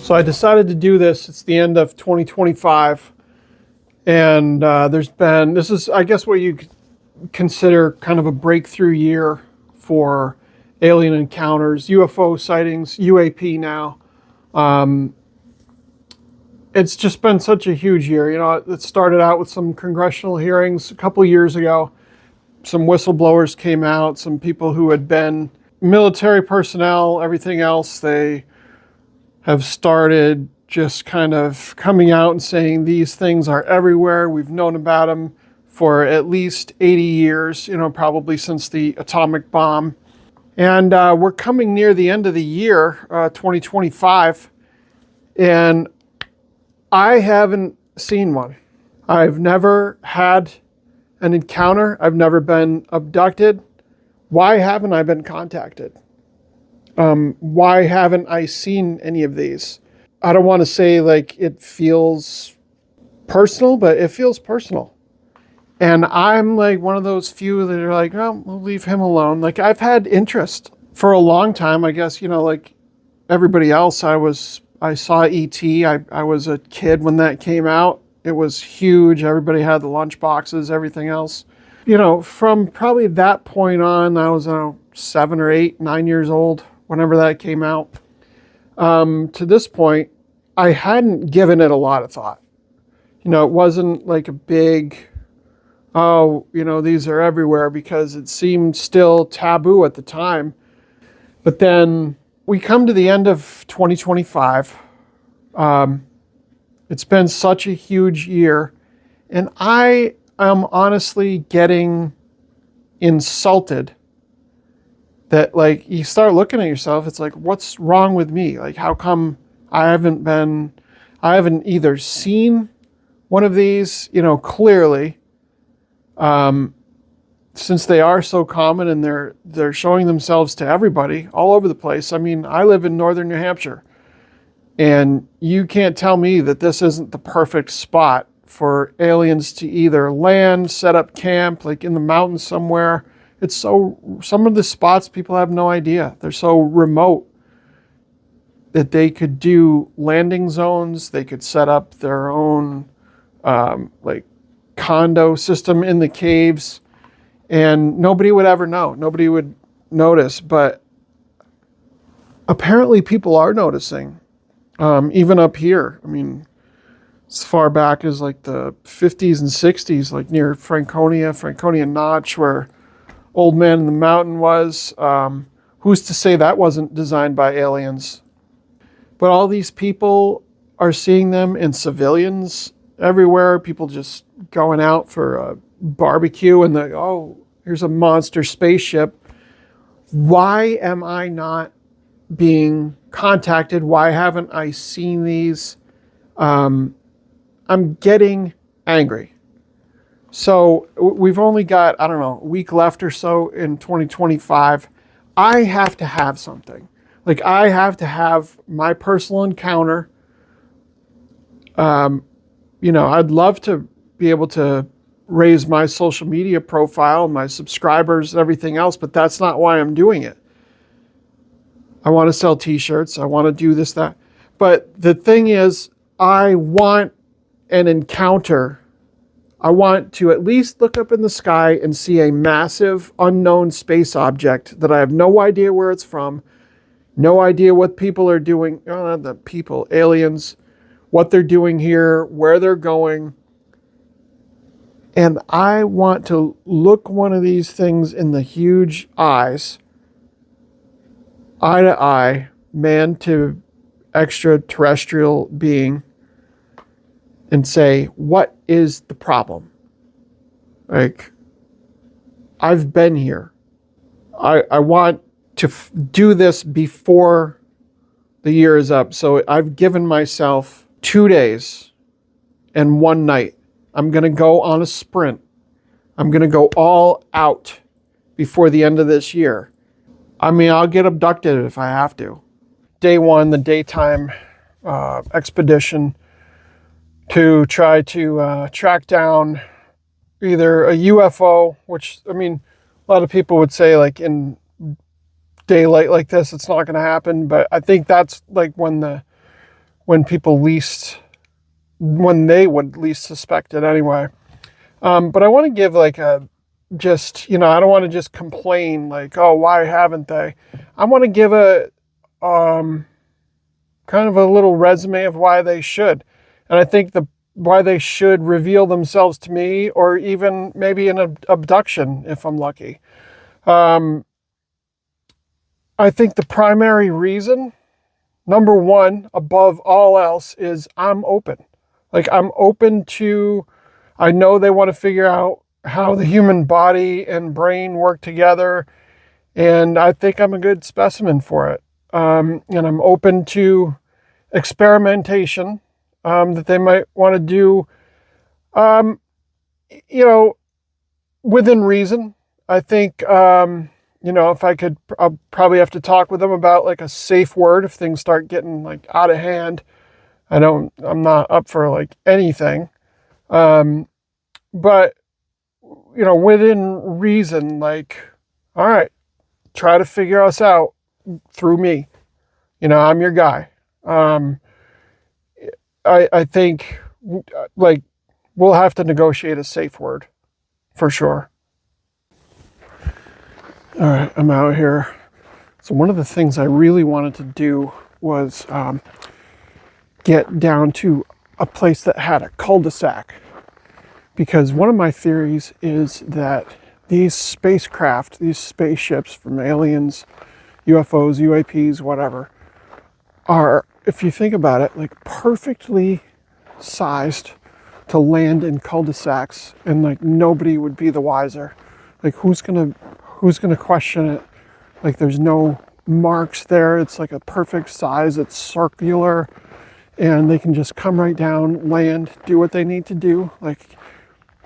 So I decided to do this. It's the end of 2025. And this is, I guess, what you could consider kind of a breakthrough year for alien encounters, UFO sightings, UAP now. It's just been such a huge year. It started out with some congressional hearings a couple of years ago. Some whistleblowers came out, some people who had been military personnel, everything else. They have started just kind of coming out and saying these things are everywhere. We've known about them for at least 80 years, probably since the atomic bomb. And we're coming near the end of the year, 2025, and I haven't seen one. I've never had an encounter. I've never been abducted. Why haven't I been contacted? Why haven't I seen any of these? I don't want to say like it feels personal, but it feels personal. And I'm like one of those few that are like, oh, we'll leave him alone. Like I've had interest for a long time, I guess, like everybody else. I saw E.T. I was a kid when that came out. It was huge. Everybody had the lunch boxes, everything else. From probably that point on, I was 7 or 8, 9 years old, whenever that came out. To this point, I hadn't given it a lot of thought. It wasn't like a big, these are everywhere, because it seemed still taboo at the time. But then we come to the end of 2025. It's been such a huge year, and I am honestly getting insulted that, like, you start looking at yourself, it's like, what's wrong with me? Like, how come I haven't either seen one of these, clearly, since they are so common and they're showing themselves to everybody all over the place. I mean, I live in northern New Hampshire, and you can't tell me that this isn't the perfect spot for aliens to either land, set up camp, like in the mountains somewhere. Some of the spots people have no idea. They're so remote that they could do landing zones. They could set up their own like condo system in the caves, and nobody would ever know. Nobody would notice. But apparently people are noticing, even up here. I mean, as far back as like the 50s and 60s, like near Franconia Notch, where Old Man in the Mountain was. Who's to say that wasn't designed by aliens? But all these people are seeing them in civilians everywhere. People just going out for a barbecue, and here's a monster spaceship. Why am I not being contacted? Why haven't I seen these? I'm getting angry. So we've only got, a week left or so in 2025. I have to have something. Like, I have to have my personal encounter. I'd love to be able to raise my social media profile, my subscribers, and everything else, but that's not why I'm doing it. I want to sell t-shirts. I want to do this, that. But the thing is, I want an encounter. I want to at least look up in the sky and see a massive unknown space object that I have no idea where it's from, no idea what people are doing, aliens, what they're doing here, where they're going. And I want to look one of these things in the huge eyes, eye to eye, man to extraterrestrial being, and say, what is the problem? Like, I've been here. I want to do this before the year is up. So I've given myself 2 days and 1 night. I'm going to go on a sprint. I'm going to go all out before the end of this year. I mean, I'll get abducted if I have to. Day 1, the daytime expedition, to try to track down either a UFO, which, I mean, a lot of people would say, like, in daylight like this, it's not going to happen. But I think that's like when when they would least suspect it anyway. But I want to give like I don't want to just complain like, oh, why haven't they? I want to give a kind of a little resume of why they should. And I think why they should reveal themselves to me, or even maybe an abduction if I'm lucky. I think the primary reason, number one, above all else, is I'm open. Like, I'm open to, I know they want to figure out how the human body and brain work together, and I think I'm a good specimen for it. And I'm open to experimentation that they might want to do, within reason. I think, if I could, I'll probably have to talk with them about like a safe word if things start getting like out of hand. I'm not up for like anything. But, within reason, like, all right, try to figure us out through me. I'm your guy. I think like we'll have to negotiate a safe word for sure. All right, I'm out here. So one of the things I really wanted to do was get down to a place that had a cul-de-sac, because one of my theories is that these spacecraft, these spaceships from aliens, UFOs, UAPs, whatever, are, if you think about it, like perfectly sized to land in cul-de-sacs, and like nobody would be the wiser. Like who's gonna question it? Like there's no marks there. It's like a perfect size. It's circular, and they can just come right down, land, do what they need to do. Like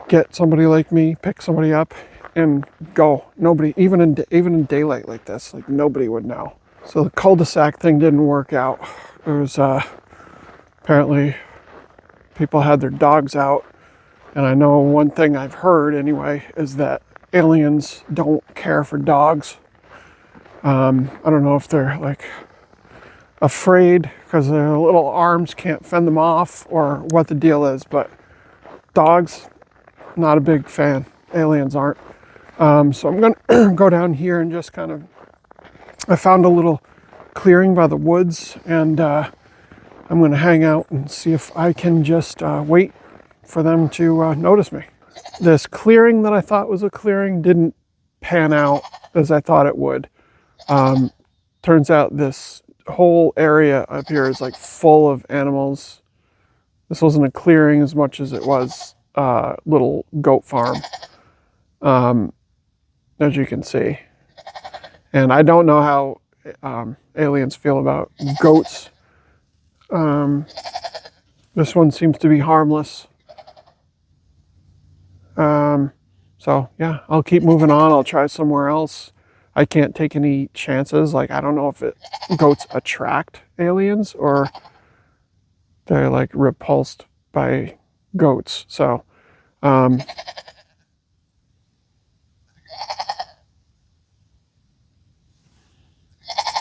get somebody like me, pick somebody up, and go. Nobody, even in daylight like this, like nobody would know. So the cul-de-sac thing didn't work out. There was apparently people had their dogs out, and I know one thing I've heard anyway is that aliens don't care for dogs. I don't know if they're like afraid because their little arms can't fend them off or what the deal is, but dogs, not a big fan. Aliens aren't. So I'm gonna go down here and just kind of, I found a little clearing by the woods, and I'm gonna hang out and see if I can just wait for them to notice me. This clearing that I thought was a clearing didn't pan out as I thought it would. Turns out this whole area up here is like full of animals. This wasn't a clearing as much as it was a little goat farm, as you can see. And I don't know how aliens feel about goats. This one seems to be harmless. So yeah, I'll keep moving on. I'll try somewhere else. I can't take any chances. Like, I don't know if goats attract aliens or they're like repulsed by goats. So, I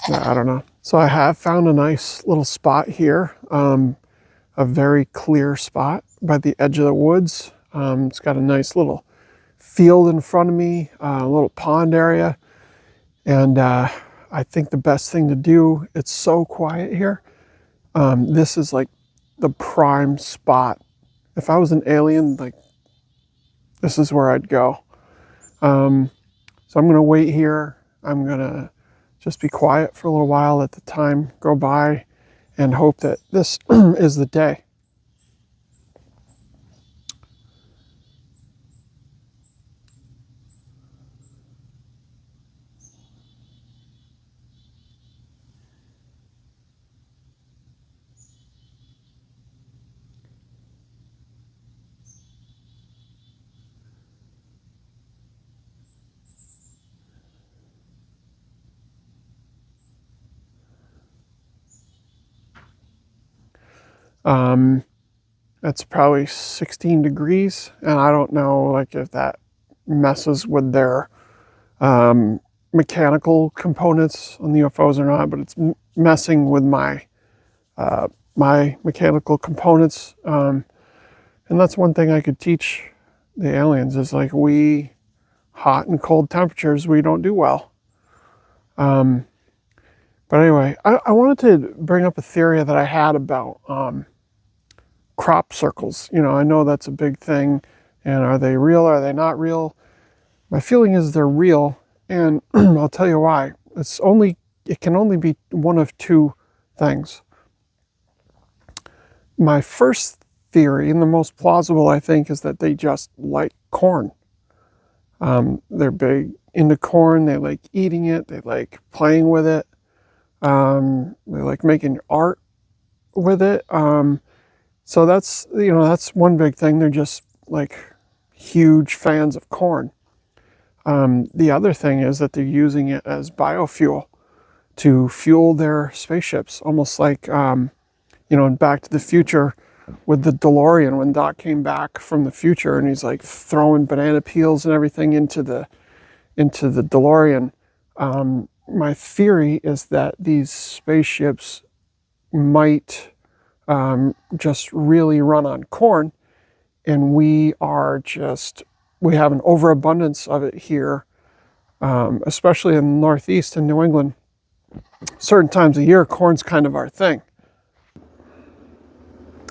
don't know. So I have found a nice little spot here. A very clear spot by the edge of the woods. It's got a nice little field in front of me, a little pond area. And I think the best thing to do, it's so quiet here. This is like the prime spot. If I was an alien, like this is where I'd go. So I'm gonna wait here. I'm gonna just be quiet for a little while, let the time go by, and hope that this is the day. That's probably 16 degrees, and I don't know like if that messes with their mechanical components on the UFOs or not, but it's messing with my my mechanical components. And that's one thing I could teach the aliens is like hot and cold temperatures, we don't do well. But anyway, I wanted to bring up a theory that I had about crop circles. I know that's a big thing. And are they real? Are they not real? My feeling is they're real. And I'll tell you why. It can only be one of two things. My first theory, and the most plausible, I think, is that they just like corn. They're big into corn. They like eating it. They like playing with it. They like making art with it. So that's one big thing. They're just like huge fans of corn. The other thing is that they're using it as biofuel to fuel their spaceships, almost like, in Back to the Future with the DeLorean, when Doc came back from the future and he's like throwing banana peels and everything into the DeLorean. My theory is that these spaceships might just really run on corn, and we have an overabundance of it here, especially in the Northeast and New England. Certain times of year, corn's kind of our thing.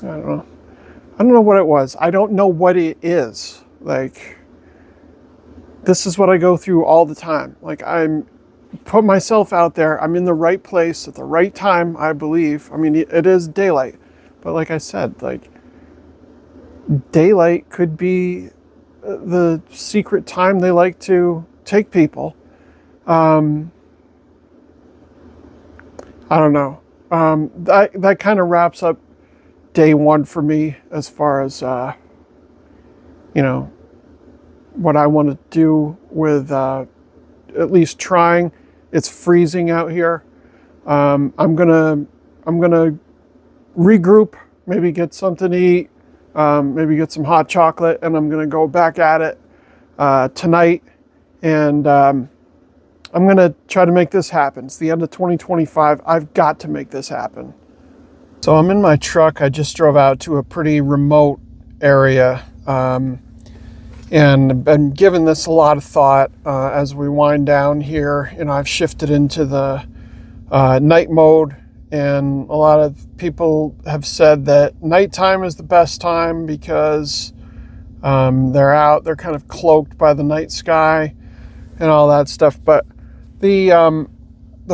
I don't know what it was. I don't know what it is. Like, this is what I go through all the time. Like, I'm put myself out there. I'm in the right place at the right time, I believe. I mean, it is daylight. But like I said, like, daylight could be the secret time they like to take people. I don't know. That kind of wraps up day one for me as far as, what I want to do with at least trying. It's freezing out here. I'm gonna regroup, maybe get something to eat, maybe get some hot chocolate, and I'm gonna go back at it tonight. And I'm gonna try to make this happen. It's the end of 2025. I've got to make this happen. So I'm in my truck. I just drove out to a pretty remote area, and been giving this a lot of thought as we wind down here. I've shifted into the night mode, and a lot of people have said that nighttime is the best time because they're out, they're kind of cloaked by the night sky and all that stuff. But the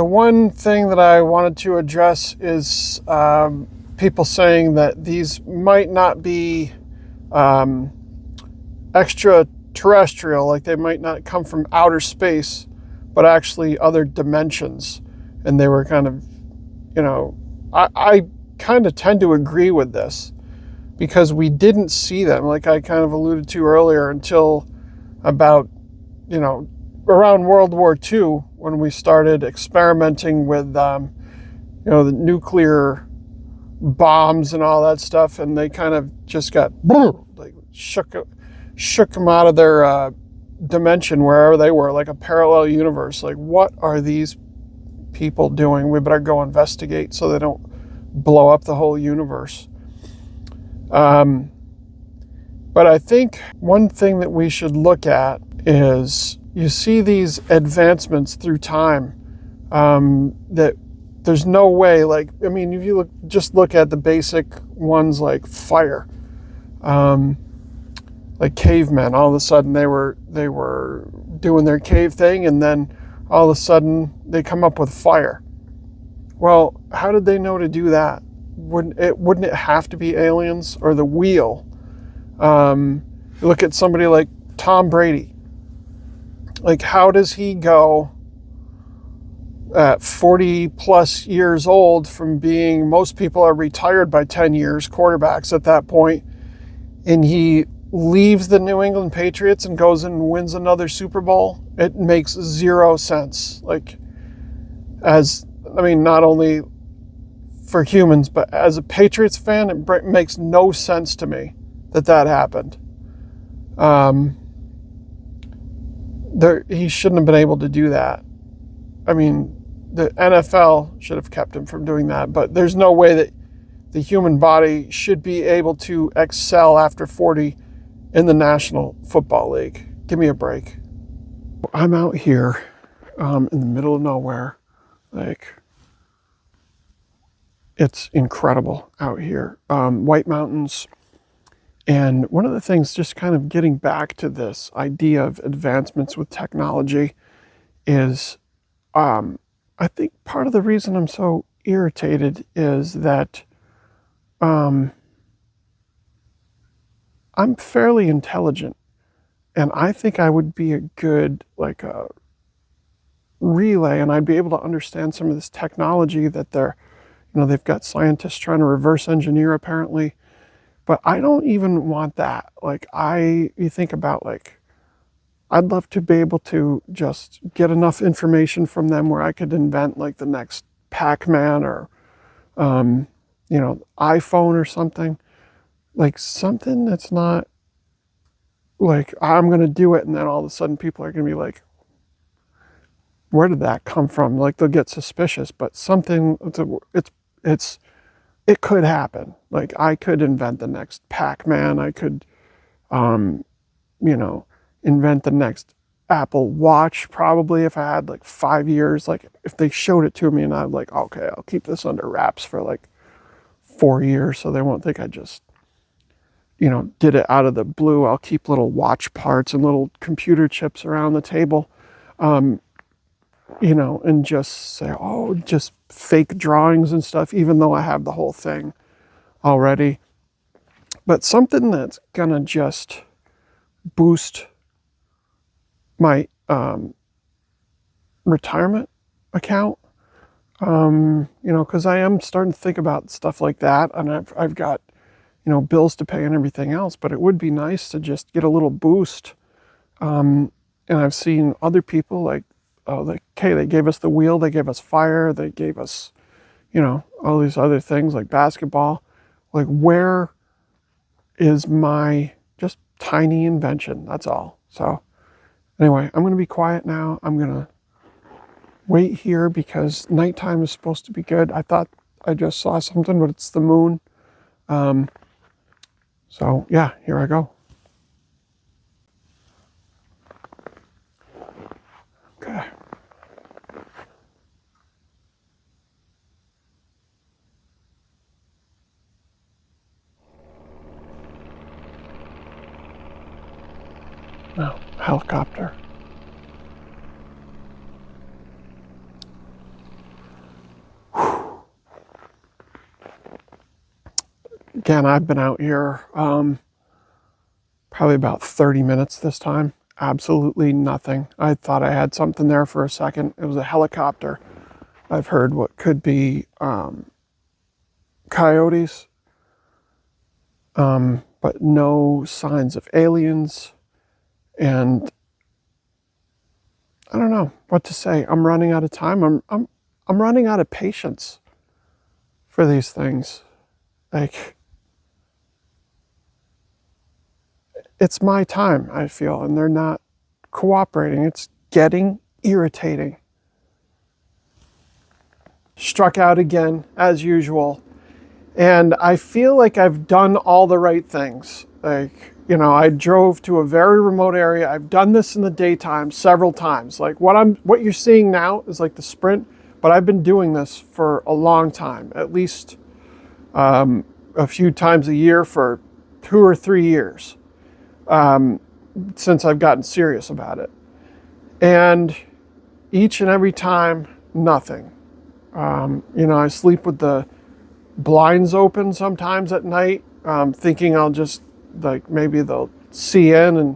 one thing that I wanted to address is people saying that these might not be extraterrestrial, like they might not come from outer space, but actually other dimensions. And they were kind of, I kind of tend to agree with this because we didn't see them, like I kind of alluded to earlier, until about, around World War II, when we started experimenting with, the nuclear bombs and all that stuff. And they kind of just got like shook them out of their dimension, wherever they were, like a parallel universe. Like, what are these people doing? We better go investigate so they don't blow up the whole universe. But I think one thing that we should look at is you see these advancements through time that there's no way, like, I mean, if you just look at the basic ones like fire, like cavemen, all of a sudden they were doing their cave thing, and then all of a sudden they come up with fire. Well, how did they know to do that? Wouldn't it have to be aliens or the wheel? You look at somebody like Tom Brady. Like, how does he go at 40 plus years old from being, most people are retired by 10 years, quarterbacks at that point, and he leaves the New England Patriots and goes and wins another Super Bowl? It makes zero sense. Like, not only for humans, but as a Patriots fan, it makes no sense to me that happened. He shouldn't have been able to do that. I mean, the NFL should have kept him from doing that, but there's no way that the human body should be able to excel after 40 in the National Football League. Give me a break. I'm out here in the middle of nowhere. Like, it's incredible out here. White Mountains. And one of the things, just kind of getting back to this idea of advancements with technology, is I think part of the reason I'm so irritated is that I'm fairly intelligent, and I think I would be a good, like, a relay, and I'd be able to understand some of this technology that they've got scientists trying to reverse engineer apparently. But I don't even want that. Like, you think about, like, I'd love to be able to just get enough information from them where I could invent, like, the next Pac-Man or, iPhone or something. Like, something that's not, like, I'm going to do it, and then all of a sudden people are going to be like, where did that come from? Like, they'll get suspicious, but something, it could happen. Like, I could invent the next Pac-Man. I could, invent the next Apple Watch, probably, if I had like 5 years. Like, if they showed it to me and I'm like, okay, I'll keep this under wraps for like 4 years so they won't think I just, did it out of the blue. I'll keep little watch parts and little computer chips around the table, and just say, oh, just fake drawings and stuff, even though I have the whole thing already. But something that's gonna just boost my retirement account, because I am starting to think about stuff like that, and I've got, bills to pay and everything else, but it would be nice to just get a little boost. And I've seen other people, like, they gave us the wheel, they gave us fire, they gave us, all these other things like basketball. Like, where is my just tiny invention? That's all. So anyway, I'm going to be quiet now. I'm going to wait here because nighttime is supposed to be good. I thought I just saw something, but it's the moon. So yeah, here I go. Okay. Oh, helicopter. Again, I've been out here probably about 30 minutes this time. Absolutely nothing. I thought I had something there for a second. It was a helicopter. I've heard what could be coyotes, but no signs of aliens. And I don't know what to say. I'm running out of time. I'm running out of patience for these things. Like, it's my time, I feel, and they're not cooperating. It's getting irritating. Struck out again, as usual. And I feel like I've done all the right things. Like, I drove to a very remote area. I've done this in the daytime several times. Like, what you're seeing now is like the sprint, but I've been doing this for a long time, at least a few times a year for 2 or 3 years. Since I've gotten serious about it. And each and every time, nothing. I sleep with the blinds open sometimes at night, thinking I'll just, like, maybe they'll see in and,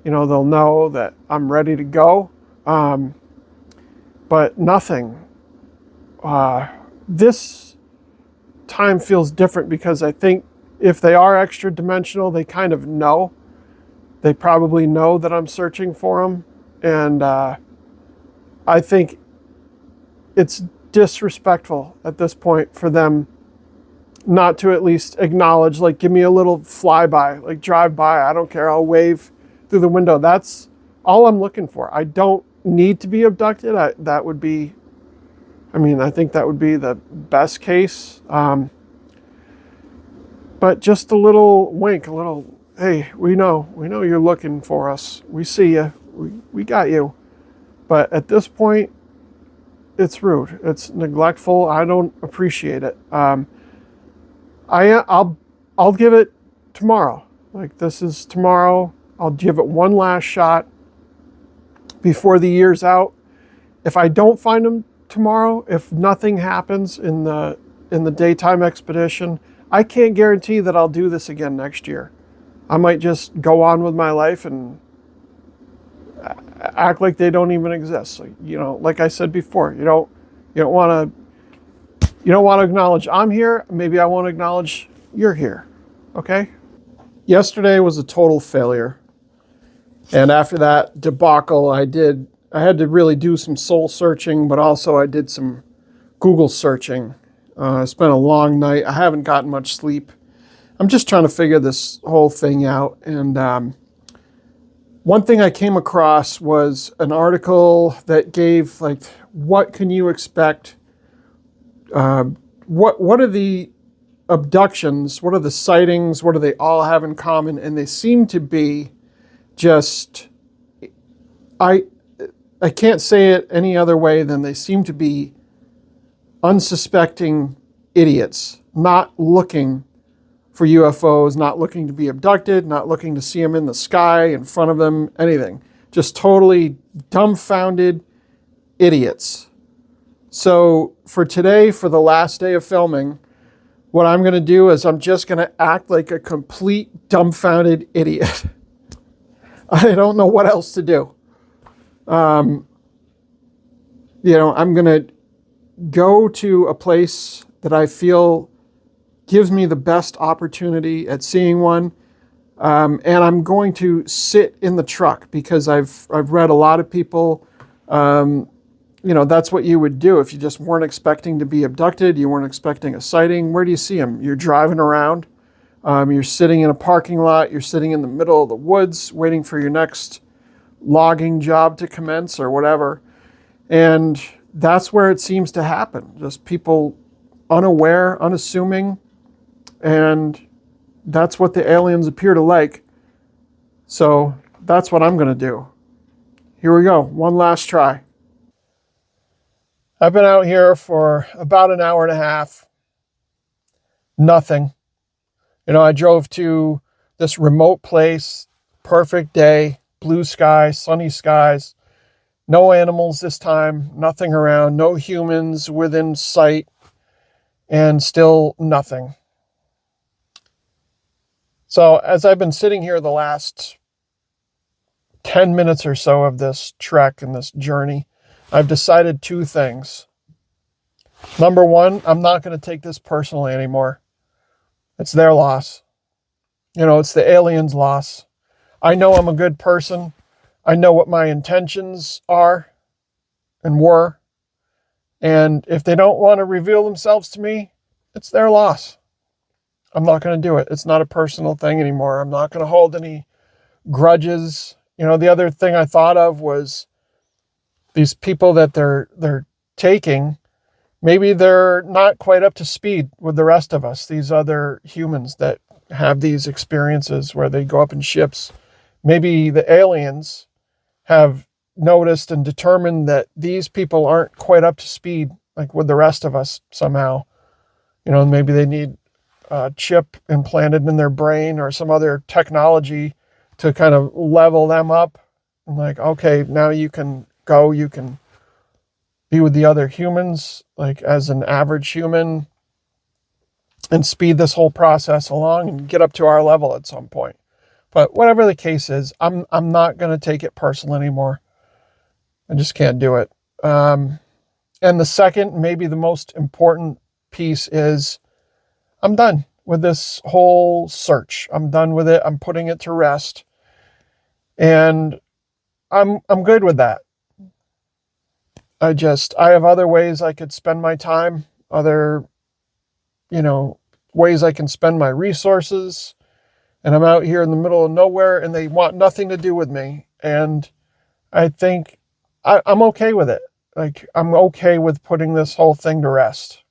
they'll know that I'm ready to go. But nothing. This time feels different because I think if they are extra dimensional, they kind of know. They probably know that I'm searching for them. And I think it's disrespectful at this point for them not to at least acknowledge, like, give me a little flyby, like, drive by. I don't care. I'll wave through the window. That's all I'm looking for. I don't need to be abducted. I think that would be the best case. But just a little wink, a little, hey, we know you're looking for us. We see you. We got you. But at this point, it's rude. It's neglectful. I don't appreciate it. I'll give it tomorrow. Like, this is tomorrow. I'll give it one last shot before the year's out. If I don't find them tomorrow, if nothing happens in the daytime expedition, I can't guarantee that I'll do this again next year. I might just go on with my life and act like they don't even exist. Like I said before, you don't want to acknowledge I'm here. Maybe I won't acknowledge you're here. Okay? Yesterday was a total failure. And after that debacle, I had to really do some soul searching, but also I did some Google searching. I spent a long night. I haven't gotten much sleep. I'm just trying to figure this whole thing out. And one thing I came across was an article that gave, like, what can you expect? What are the abductions? What are the sightings? What do they all have in common? And they seem to be just, I can't say it any other way than they seem to be unsuspecting idiots, not looking for UFOs, not looking to be abducted, not looking to see them in the sky, in front of them, anything. Just totally dumbfounded idiots. So for today, for the last day of filming, what I'm going to do is I'm just going to act like a complete dumbfounded idiot. I don't know what else to do. I'm going to go to a place that I feel gives me the best opportunity at seeing one. And I'm going to sit in the truck because I've read a lot of people, that's what you would do if you just weren't expecting to be abducted, you weren't expecting a sighting. Where do you see them? You're driving around. You're sitting in a parking lot. You're sitting in the middle of the woods waiting for your next logging job to commence or whatever. And that's where it seems to happen. Just people unaware, unassuming. And that's what the aliens appear to like. So that's what I'm going to do. Here we go. One last try. I've been out here for about an hour and a half. Nothing. I drove to this remote place, perfect day, blue sky, sunny skies, no animals this time, nothing around, no humans within sight, and still nothing. So as I've been sitting here the last 10 minutes or so of this trek and this journey, I've decided two things. Number one, I'm not going to take this personally anymore. It's their loss. It's the aliens' loss. I know I'm a good person. I know what my intentions are and were. And if they don't want to reveal themselves to me, it's their loss. I'm not going to do it. It's not a personal thing anymore. I'm not going to hold any grudges. The other thing I thought of was these people that they're taking, maybe they're not quite up to speed with the rest of us, these other humans that have these experiences where they go up in ships. Maybe the aliens have noticed and determined that these people aren't quite up to speed like with the rest of us somehow. Maybe they need a chip implanted in their brain or some other technology to kind of level them up. And like, okay, now you can go, you can be with the other humans, like as an average human, and speed this whole process along and get up to our level at some point. But whatever the case is, I'm not going to take it personal anymore. I just can't do it. And the second, maybe the most important piece is I'm done with this whole search. I'm done with it. I'm putting it to rest. And I'm good with that. I have other ways I could spend my time, other, ways I can spend my resources. And I'm out here in the middle of nowhere and they want nothing to do with me. And I think I'm okay with it. Like, I'm okay with putting this whole thing to rest.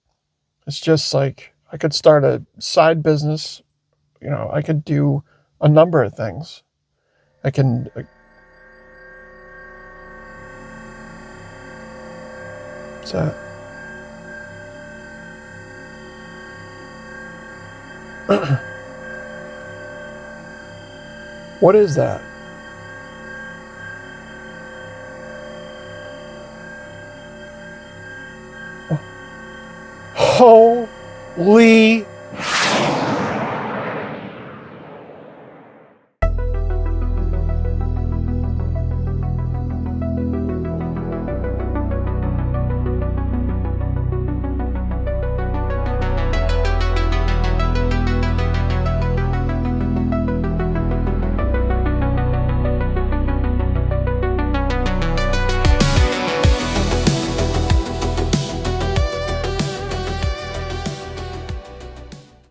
It's just like I could start a side business I could do a number of things. I can. What's that? What is that? Holy